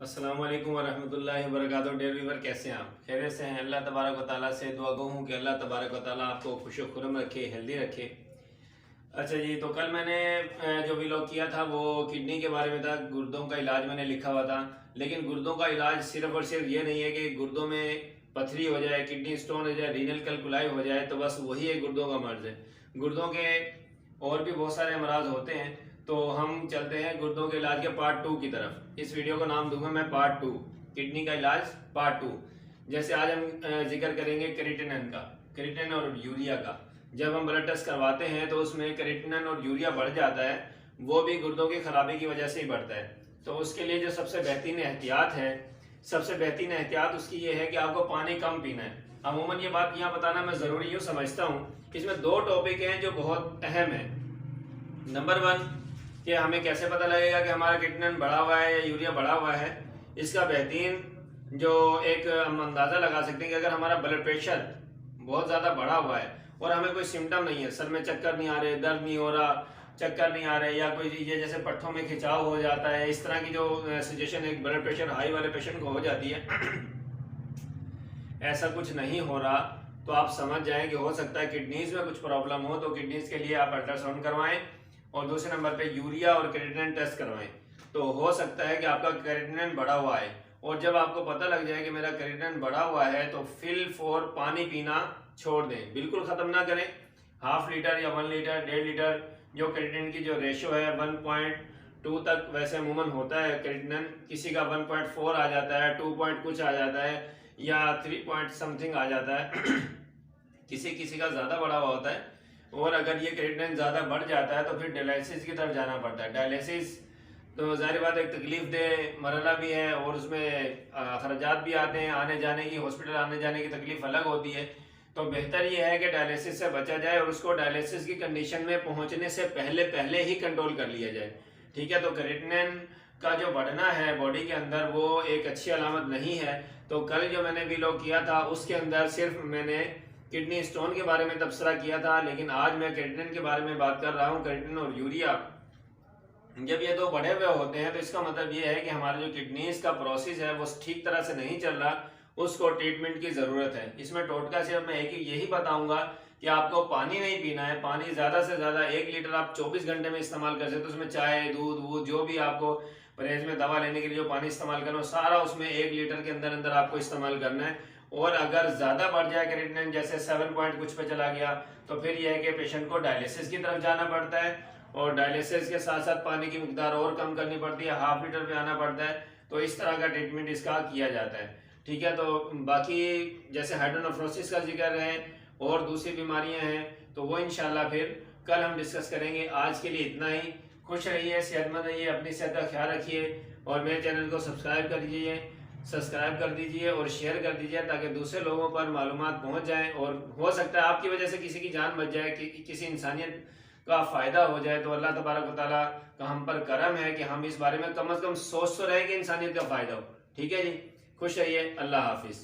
अस्सलाम वालेकुम वरहमतुल्लाहि वबरकातुहू। डेयर व्यूअर, कैसे हैं आप? खैरियत से हैं? अल्लाह तबारक व तआला से दुआ गो हूँ कि अल्लाह तबारक व तआला आपको खुश खुरम रखे, हेल्दी रखे। अच्छा जी, तो कल मैंने जो व्लॉग किया था वो किडनी के बारे में था। गुर्दों का इलाज मैंने लिखा हुआ था, लेकिन गुर्दों का इलाज सिर्फ और सिर्फ ये नहीं है कि गुर्दों में पथरी हो जाए, किडनी स्टोन हो जाए, रीनल कैल्कुलाई हो जाए तो बस वही एक गुर्दों का मर्ज है। गुर्दों के और भी बहुत सारे अमराज होते हैं। तो हम चलते हैं गुर्दों के इलाज के पार्ट 2 की तरफ। इस वीडियो का नाम दूंगा मैं पार्ट 2, किडनी का इलाज पार्ट 2। जैसे आज हम जिक्र करेंगे क्रिएटिनिन का, क्रिएटिनिन और यूरिया का। जब हम ब्लड टेस्ट करवाते हैं तो उसमें क्रिएटिनिन और यूरिया बढ़ जाता है, वो भी गुर्दों की खराबी की वजह से ही बढ़ता है। तो उसके लिए जो सबसे बेहतरीन एहतियात है, सबसे बेहतरीन एहतियात उसकी ये है कि आपको पानी कम पीना है। अमूमन ये बात यहाँ बताना मैं ज़रूरी यूँ समझता हूँ। इसमें दो टॉपिक हैं जो बहुत अहम है। नंबर 1 कि हमें कैसे पता लगेगा कि हमारा क्रिएटिनिन बढ़ा हुआ है या यूरिया बढ़ा हुआ है। इसका बेहतरीन जो एक हम अंदाज़ा लगा सकते हैं कि अगर हमारा ब्लड प्रेशर बहुत ज़्यादा बढ़ा हुआ है और हमें कोई सिम्टम नहीं है, सर में चक्कर नहीं आ रहे, दर्द नहीं हो रहा, चक्कर नहीं आ रहे, या कोई ये जैसे पट्ठों में खिंचाव हो जाता है, इस तरह की जो सिचुएशन एक ब्लड प्रेशर हाई वाले पेशेंट को हो जाती है ऐसा कुछ नहीं हो रहा तो आप समझ जाएं कि हो सकता है किडनीज में कुछ प्रॉब्लम हो। तो किडनीज के लिए आप अल्ट्रासाउंड करवाएं और दूसरे नंबर पे यूरिया और क्रिएटिनिन टेस्ट करवाएं। तो हो सकता है कि आपका क्रिएटिनिन बढ़ा हुआ है, और जब आपको पता लग जाए कि मेरा क्रिएटिनिन बढ़ा हुआ है तो फिल फॉर पानी पीना छोड़ दें, बिल्कुल ख़त्म ना करें। हाफ लीटर या 1 लीटर, 1.5 लीटर जो क्रिएटिनिन की जो रेशो है 1.2 तक वैसे अमूमन होता है क्रिएटिनिन। किसी का 1.4 आ जाता है, 2 पॉइंट कुछ आ जाता है, या 3 पॉइंट समथिंग आ जाता है किसी किसी का ज़्यादा बढ़ा हुआ होता है। और अगर ये क्रिएटिनिन ज़्यादा बढ़ जाता है तो फिर डायलिसिस की तरफ जाना पड़ता है। डायलिसिस तो ज़ाहिर बात एक तकलीफ दे मरला भी है, और उसमें खर्चात भी आते हैं, आने जाने की, हॉस्पिटल आने जाने की तकलीफ अलग होती है। तो बेहतर ये है कि डायलिसिस से बचा जाए और उसको डायलिसिस की कंडीशन में पहुंचने से पहले पहले ही कंट्रोल कर लिया जाए। ठीक है, तो क्रिएटिनिन का जो बढ़ना है बॉडी के अंदर वो एक अच्छी अलामत नहीं है। तो कल जो मैंने व्लॉग किया था उसके अंदर सिर्फ मैंने किडनी स्टोन के बारे में तबसरा किया था, लेकिन आज मैं क्रिएटिनिन के बारे में बात कर रहा हूँ। क्रिएटिनिन और यूरिया जब ये दो बढ़े हुए होते हैं तो इसका मतलब ये है कि हमारा जो किडनीज का प्रोसेस है वो ठीक तरह से नहीं चल रहा, उसको ट्रीटमेंट की ज़रूरत है। इसमें टोटका सिर्फ मैं एक ही यही बताऊंगा कि आपको पानी नहीं पीना है। पानी ज़्यादा से ज़्यादा 1 लीटर आप 24 घंटे में इस्तेमाल कर सकते हो। उसमें चाय, दूध वूध जो भी आपको परहेज में दवा लेने के लिए जो पानी इस्तेमाल करना हो सारा उसमें 1 लीटर के अंदर अंदर आपको इस्तेमाल करना है। और अगर ज़्यादा बढ़ जाए क्रिएटिनिन, जैसे 7 पॉइंट कुछ पे चला गया, तो फिर यह है कि पेशेंट को डायलिसिस की तरफ जाना पड़ता है, और डायलिसिस के साथ साथ पानी की मिकदार और कम करनी पड़ती है, हाफ लीटर पे आना पड़ता है। तो इस तरह का ट्रीटमेंट इसका किया जाता है। ठीक है, तो बाकी जैसे हाइड्रोनेफ्रोसिस का जिक्र है और दूसरी बीमारियां हैं तो वो इंशाल्लाह फिर कल हम डिस्कस करेंगे। आज के लिए इतना ही। खुश रहिए, सेहतमंद रहिए, अपनी सेहत का ख्याल रखिए, और मेरे चैनल को सब्सक्राइब कर दीजिए और शेयर कर दीजिए ताकि दूसरे लोगों पर मालूमात पहुंच जाएं, और हो सकता है आपकी वजह से किसी की जान बच जाए, किसी इंसानियत का फ़ायदा हो जाए। तो अल्लाह तबारक व तआला का हम पर करम है कि हम इस बारे में कम से कम सोच तो रहे कि इंसानियत का फ़ायदा हो। ठीक है जी, खुश रहिए, अल्लाह हाफिज़।